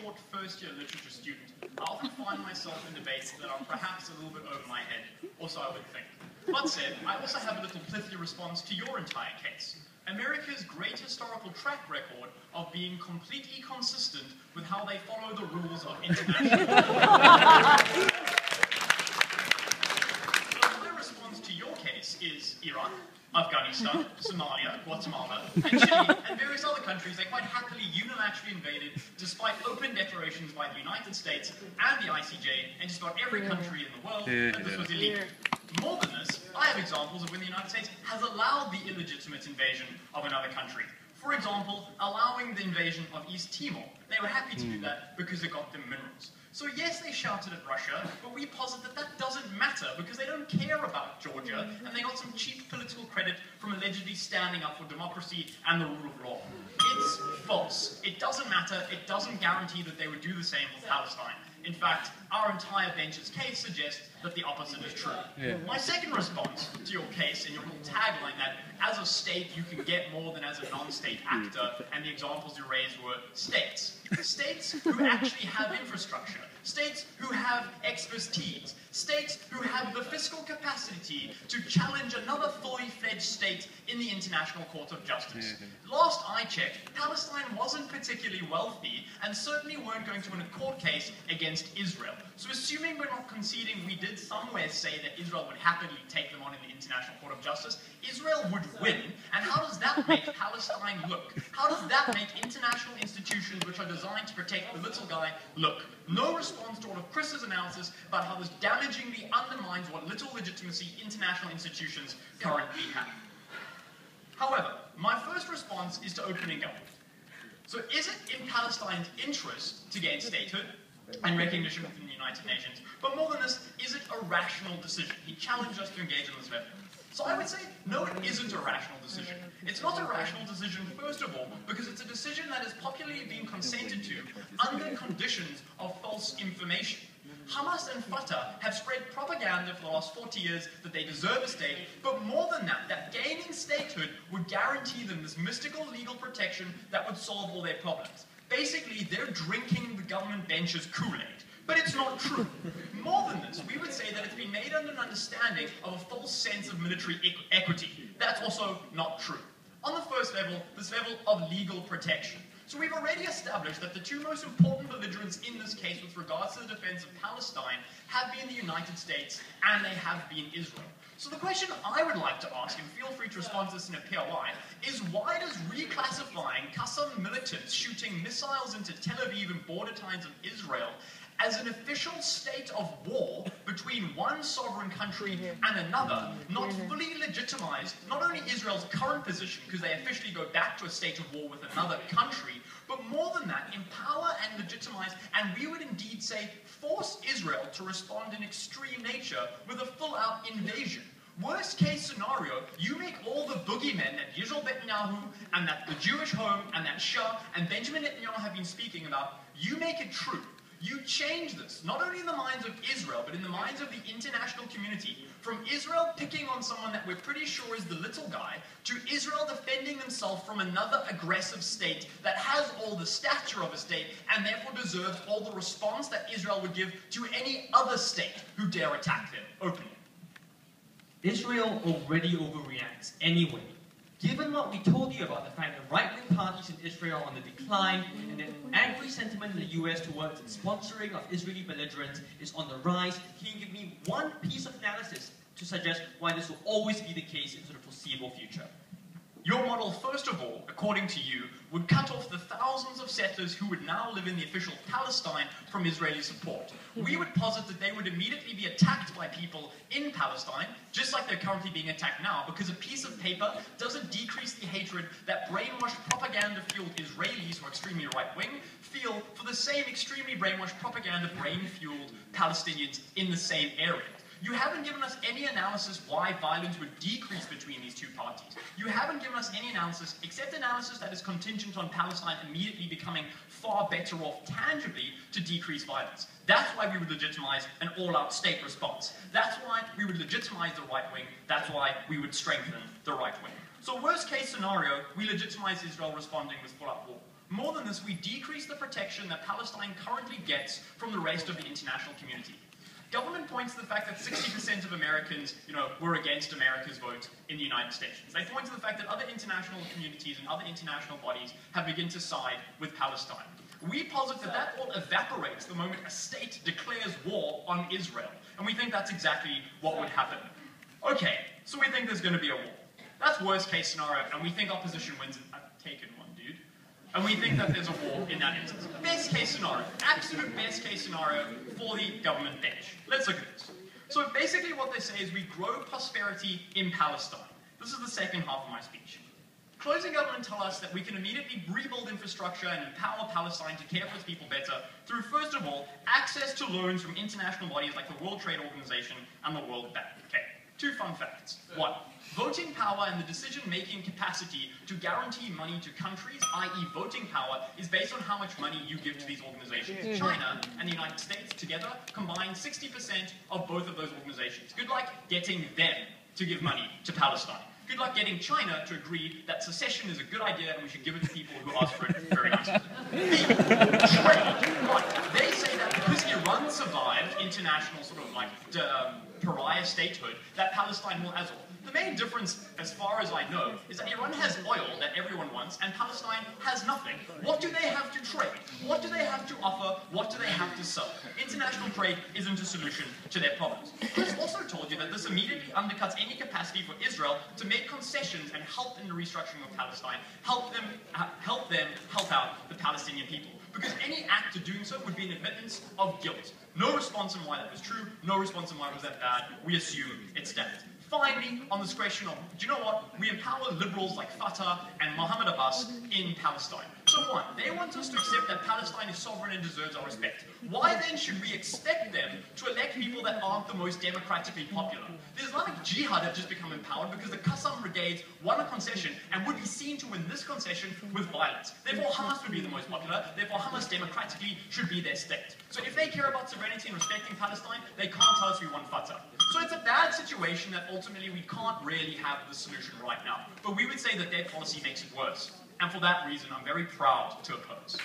short first-year literature student, I often find myself in debates that are perhaps a little bit over my head, or so I would think. That said, I also have a little pithy response to your entire case. America's great historical track record of being completely consistent with how they follow the rules of international law. So my response to your case is Iraq, Afghanistan, Somalia, Guatemala, and Chile, and various other countries they quite happily unilaterally invaded despite open declarations by the United States and the ICJ and just about every country in the world that this was illegal. More than this, I have examples of when the United States has allowed the illegitimate invasion of another country. For example, allowing the invasion of East Timor. They were happy to do that because it got them minerals. So yes, they shouted at Russia, but we posit that that doesn't matter because they don't care about Georgia and they got some cheap political credit from allegedly standing up for democracy and the rule of law. It's false. It doesn't matter. It doesn't guarantee that they would do the same with Palestine. In fact, our entire bench's case suggests that the opposite is true. Yeah. My second response to your case and your little tagline that as a state you can get more than as a non-state actor, and the examples you raised were states. States who actually have infrastructure. States who have expertise. States who have the fiscal capacity to challenge another fully fledged state in the International Court of Justice. Last I checked, Palestine wasn't particularly wealthy and certainly weren't going to win a court case against Israel. So assuming we're not conceding, we did somewhere say that Israel would happily take them on in the International Court of Justice, Israel would win. And how does that make Palestine look? How does that make international institutions which are designed to protect the little guy look? No response to all of Chris's analysis about how this damagingly undermines what little legitimacy international institutions currently have. However, my first response is to opening government. So is it in Palestine's interest to gain statehood and recognition within the United Nations? But more than this, is it a rational decision? He challenged us to engage in this level. So I would say, no, it isn't a rational decision. It's not a rational decision, first of all, because it's a decision that is popularly being consented to under conditions of false information. Hamas and Fatah have spread propaganda for the last 40 years that they deserve a state, but more than that, that gaining statehood would guarantee them this mystical legal protection that would solve all their problems. Basically, they're drinking the government bench's Kool-Aid. But it's not true. More than this, we would say that it's been made under an understanding of a false sense of military equity. That's also not true. On the first level, this level of legal protection. So we've already established that the two most important belligerents in this case with regards to the defense of Palestine have been the United States and they have been Israel. So the question I would like to ask, and feel free to respond to this in a POI, is why does reclassifying Qassam militants shooting missiles into Tel Aviv and border towns of Israel as an official state of war between one sovereign country and another not fully legitimize not only Israel's current position, because they officially go back to a state of war with another country, but more than that, empower and legitimize, and we would indeed say force Israel to respond in extreme nature with a full-out invasion. Worst case scenario, you make all the boogeymen that Yisrael Netanyahu and that the Jewish Home and that Shah and Benjamin Netanyahu have been speaking about, you make it true. You change this, not only in the minds of Israel, but in the minds of the international community, from Israel picking on someone that we're pretty sure is the little guy, to Israel defending themselves from another aggressive state that has all the stature of a state and therefore deserves all the response that Israel would give to any other state who dare attack them openly. Israel already overreacts anyway. Given what we told you about the fact that right-wing parties in Israel are on the decline and the angry sentiment in the US towards its sponsoring of Israeli belligerents is on the rise, can you give me one piece of analysis to suggest why this will always be the case into the foreseeable future? Your model, first of all, according to you, would cut off the thousands of settlers who would now live in the official Palestine from Israeli support. We would posit that they would immediately be attacked by people in Palestine, just like they're currently being attacked now, because a piece of paper doesn't decrease the hatred that brainwashed propaganda-fueled Israelis, who are extremely right-wing, feel for the same extremely brainwashed propaganda brain-fueled Palestinians in the same area. You haven't given us any analysis why violence would decrease between these two parties. You haven't given us any analysis, except analysis that is contingent on Palestine immediately becoming far better off tangibly to decrease violence. That's why we would legitimize an all-out state response. That's why we would legitimize the right wing. That's why we would strengthen the right wing. So worst case scenario, we legitimize Israel responding with full-out war. More than this, we decrease the protection that Palestine currently gets from the rest of the international community. Government points to the fact that 60% of Americans, were against America's vote in the United States. They point to the fact that other international communities and other international bodies have begun to side with Palestine. We posit that that all evaporates the moment a state declares war on Israel. And we think that's exactly what would happen. Okay, so we think there's going to be a war. That's worst case scenario, and we think opposition wins. I've taken one, dude. And we think that there's a war in that instance. Best case scenario, absolute best case scenario for the government bench. Let's look at this. So basically what they say is we grow prosperity in Palestine. This is the second half of my speech. Closing government tell us that we can immediately rebuild infrastructure and empower Palestine to care for its people better through, first of all, access to loans from international bodies like the World Trade Organization and the World Bank. Okay, 2 fun facts. 1. Voting power and the decision-making capacity to guarantee money to countries, i.e. voting power, is based on how much money you give to these organizations. China and the United States together combine 60% of both of those organizations. Good luck getting them to give money to Palestine. Good luck getting China to agree that secession is a good idea and we should give it to people who ask for it very nicely. Trade. Right. They say that because Iran survived international pariah statehood, that Palestine will as well. The main difference, as far as I know, is that Iran has oil that everyone wants, and Palestine has nothing. What do they have to trade? What do they have to offer? What do they have to sell? International trade isn't a solution to their problems. Chris also told you that this immediately undercuts any capacity for Israel to make concessions and help in the restructuring of Palestine, help out the Palestinian people. Because any act of doing so would be an admittance of guilt. No response on why that was true, no response on why it was that bad. We assume it's stacked. Finally, on this question of, do you know what? We empower liberals like Fatah and Mohammed Abbas in Palestine. So 1, they want us to accept that Palestine is sovereign and deserves our respect. Why then should we expect them to elect people that aren't the most democratically popular? The Islamic Jihad have just become empowered because the Qassam brigades won a concession and would be seen to win this concession with violence. Therefore, Hamas would be the most popular. Therefore, Hamas democratically should be their state. So if they care about sovereignty and respecting Palestine, they can't tell us we want Fatah. So it's a bad situation that ultimately we can't really have the solution right now. But we would say that their policy makes it worse. And for that reason, I'm very proud to oppose.